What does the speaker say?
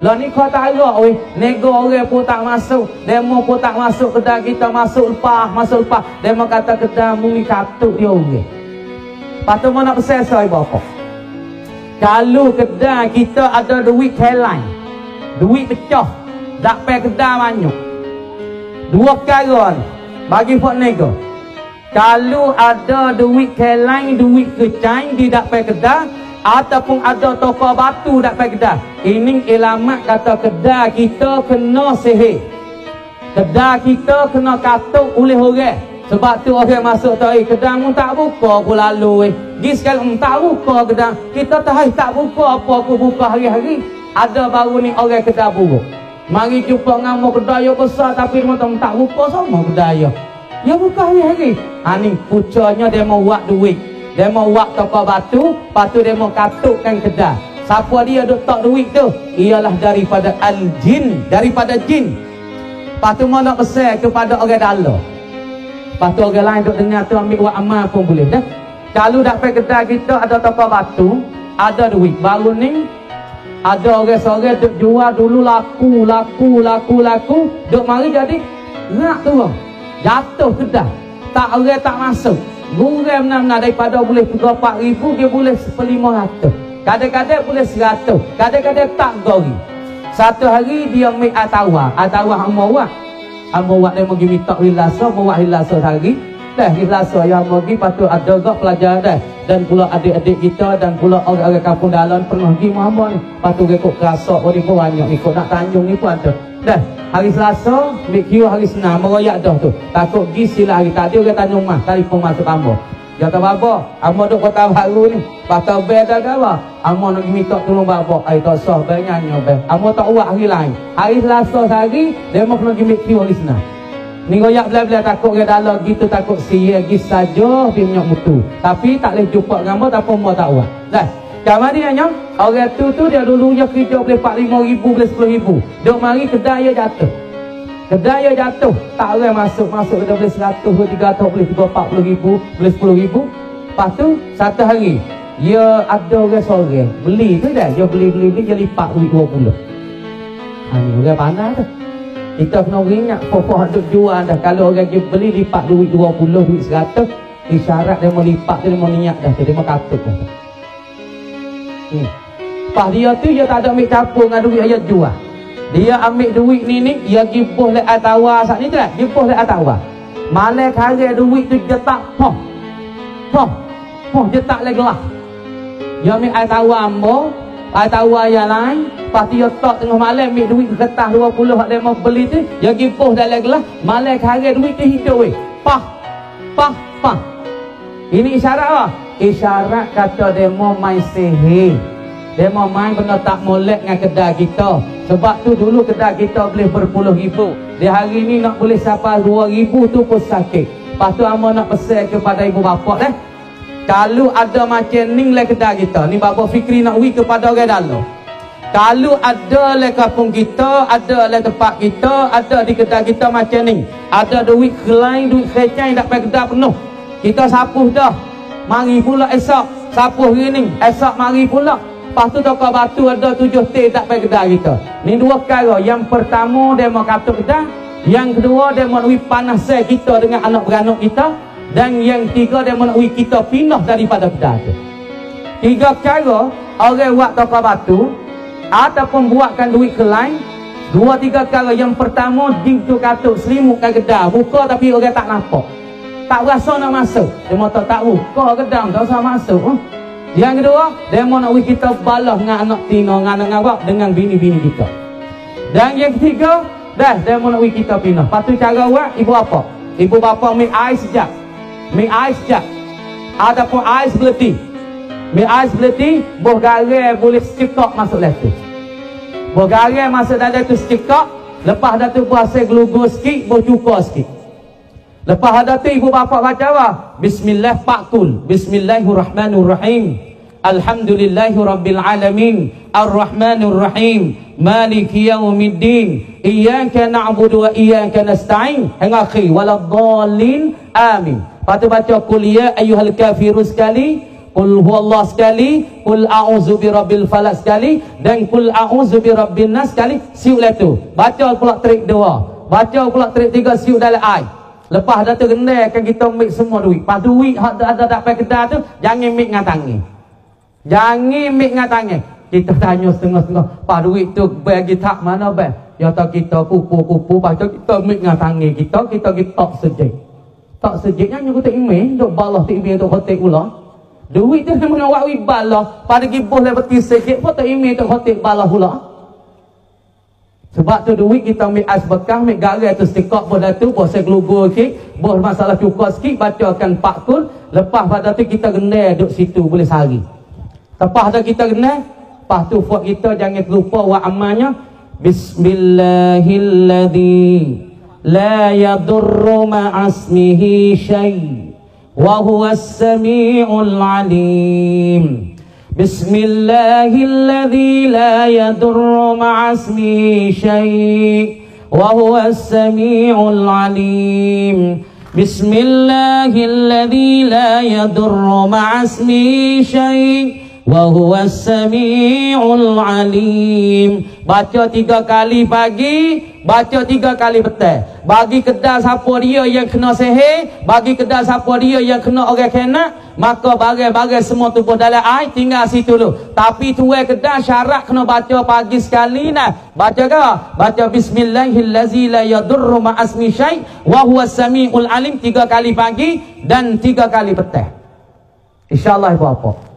Lah ni kau tak agak weh. Nego orang pun tak masuk. Demo pun tak masuk kedai kita. Masuk lepas. Demo kata kedai mu ni katuk dia orang. Lepas tu mau nak pesan saya bapak. Kalau kedai kita ada duit kelang, duit pecah, tak payah kedai banyak. Dua perkara ni bagi pak nego. Kalau ada duit kelang, duit kecai, tidak payah kedai, ataupun ada toko batu tak payah kedai. Ini alamat kata kedai kita kena sihir. Kedai kita kena katuk oleh orang. Sebab tu orang masuk tu, kedai mu tak buka aku lalu. Gi sekali tak buka kedai. Kita tahu tak buka apa aku buka hari-hari. Ada baru ni orang kedai buruk. Mari jumpa ngamu kedai besar tapi dia tak buka sama kedai. Ya buka hari-hari. Ni pucanya dia mau buat duit. Dia mau buat toko batu, lepas tu dia mau katukkan kedai. Siapa dia duk tak duit tu? Ialah daripada al-jin, daripada jin. Lepas tu mau nak pesan kepada orang dalam. Lepas tu orang lain duk dengar tu ambil buat amal pun boleh dah. Kalau dak pergi kedai kita ada toko batu, ada duit. Baru ni ada orang-orang duk jual dulu laku. Duk mari jadi rak tu. Jatuh kedai. Tak orang tak masuk. Gurem benar-benar daripada boleh 4,000 dia boleh 1,500. Kadang-kadang boleh 100. Kadang-kadang tak gori. Satu hari dia ambil atawa hamba buat dia pergi minta hilasa, buat hilasa sehari. Dah hilasa yang pergi patut ada gak pelajar dah. Dan pula adik-adik kita dan pula orang-orang kampung dalam pernah pergi hamba ni. Patut rekod kerasok ni pun banyak ikut nak Tanjung ni pun ada. Dah hari Selasa, mikir hari Senin meroyak dah tu. Takut pergi sila hari tadi orang Tanjung mah telefon masuk hamba. Dia kata bapa, hamba duk Kota Baru ni. Patut bel dah gawa. Hamba nak minta tolong bapa. Ai tak sah bel nyanyi bel. Hamba tak buat hari lain. Hari Selasa sehari dia mau kena pergi mikir hari Senin. Ni royak belah-belah takut orang dalam gitu takut sia gi saja dia minyak mutu. Tapi tak boleh jumpa dengan hamba tak apa hamba tak buat. Dah. Kamar dia nyam, orang tu dia dulunya kerja boleh 45,000, boleh 10,000. Duk mari kedai dia jatuh. Kedai dia jatuh, tak orang masuk kedai boleh 100, 300, boleh 40,000, boleh 10,000. Lepas tu satu hari dia ada orang seorang beli tu dah, dia beli dia lipat duit 20. Ni orang pandai tu. Kita kena ingat pokok duk jual dah. Kalau orang dia beli lipat duit 20, duit 100, isyarat dia mau lipat dia mau niat dah, dia mau katuk dah. Pas dia tu dia tak ada ambil campur dengan duit dia jual. Dia ambil duit ni dia gibuh le atawa sat ni tu kan. Gibuh le atawa. Malam hari duit tu dia tak poh dia tak le gelas. Dia ambil atawa ambo, atawa yang lain, pas dia tak tengah malam ambil duit kertas 20 hak dia mau beli tu, dia gibuh dalam gelas. Malam hari duit tu hidup weh. Pah. Ini isyarat apa? Isyarat kata dia mau main sihir. Dia mau main benda tak molek dengan kedai kita. Sebab tu dulu kedai kita boleh berpuluh ribu. Di hari ni nak boleh sampai 2,000 tu pun sakit. Lepas tu hamba nak pesan kepada ibu bapa dah. Kalau ada macam ni lah kedai kita. Ni bapa Fikri nak wui kepada orang dalam. Kalau ada lah kampung kita, ada lah tempat kita, ada di kedai kita macam ni. Ada duit kelai, duit kecai tak pakai kedai penuh. Kita sapuh dah. Mari pula esok sapuh gini, esok mari pula. Lepas tu toko batu ada 7 T tak payah kedai kita. Ni dua perkara. Yang pertama dia mau katuk kita, yang kedua dia mau nak panas kita dengan anak beranak kita, dan yang tiga dia mau nak kita pindah daripada kedai tu. 3 perkara orang buat toko batu ataupun buatkan duit kelai. 2-3 perkara. Yang pertama jin tu katuk selimutkan kedai, buka tapi orang tak nampak. Tak berasa nak masuk. Dia mau tak buka kedai, tak usah masuk. Yang kedua, dia mau nak kita balas dengan anak tina, dengan bini-bini kita. Dan yang ketiga, dia mau nak kita pindah. Lepas tu cara buat, ibu apa? Ibu bapa ambil air sejak. Ataupun air sebeletih. Ambil air sebeletih, buah garam boleh secekak masuk dalam tu. Buah garam masuk dalam tu secekak. Lepas dah tu buah seglugo sikit, buah cuka sikit. Lepas ada tu ibu bapa baca apa? Bismillah Pakul. Bismillahirrahmanirrahim. Alhamdulillahirabbil alamin. Arrahmanirrahim. Maliki yaumiddin. Iyyaka na'budu wa iyyaka nasta'in. Hingga akhir. Waladdallin. Amin. Lepas tu baca qul ya ayyuhal kafirun sekali. Qul huwallah sekali, Qul a'udzu birabbil falaq sekali, dan Qul a'udzu birabbin nas sekali. Siuk lah tu. Baca pula trik 2. Baca pula trik 3 siuk dalam ai. Lepas dah tu kenalkan kita ambil semua duit. Pas duit hak ada dapat kedai tu, jangan ambil dengan tangan. Jangan ambil dengan tangan. Kita tanya setengah-setengah, "Pak duit tu bagi tak mana bang?" Ya tak kita kupu-kupu, lepas tu kita ambil dengan tangan kita tak sejik. Tak sejik nyanyi kita email, duk balah tu email tu hotel ulang. Duit tu memang awak balah, pada gibah lepas sejik pun tak email tu hotel balah pula. Sebab tu duit kita ambil ais bekah, ambil garai tu stikok pada tu, bos saya gelugur sikit, bos masalah cukup sikit, bacakan pakul, lepas pada tu kita genai duduk situ boleh sehari. Lepas dah kita genai, lepas tu buat kita jangan lupa wa amalnya. Bismillahilladzi la yadurru ma'asmihi syai' wa huwas sami'ul alim. Bismillahilladzi la yadurru ma'asmihi syai' wa huwas sami'ul alim. Bismillahilladzi la yadurru ma'asmihi syai' wa huwas sami'ul alim. Baca 3 kali pagi, baca 3 kali petang. Bagi kedal siapa dia yang kena sihir, bagi kedal siapa dia yang kena orang kena, maka bagai-bagai semua tubuh dalam air tinggal situ dulu. Tapi tuai kedal syarat kena baca pagi sekali nah. Baca ke? Baca bismillahirrahmanirrahim la yadurru ma'asmi syai' wa huwas sami'ul alim 3 kali pagi dan 3 kali petang. InsyaAllah ibu apa?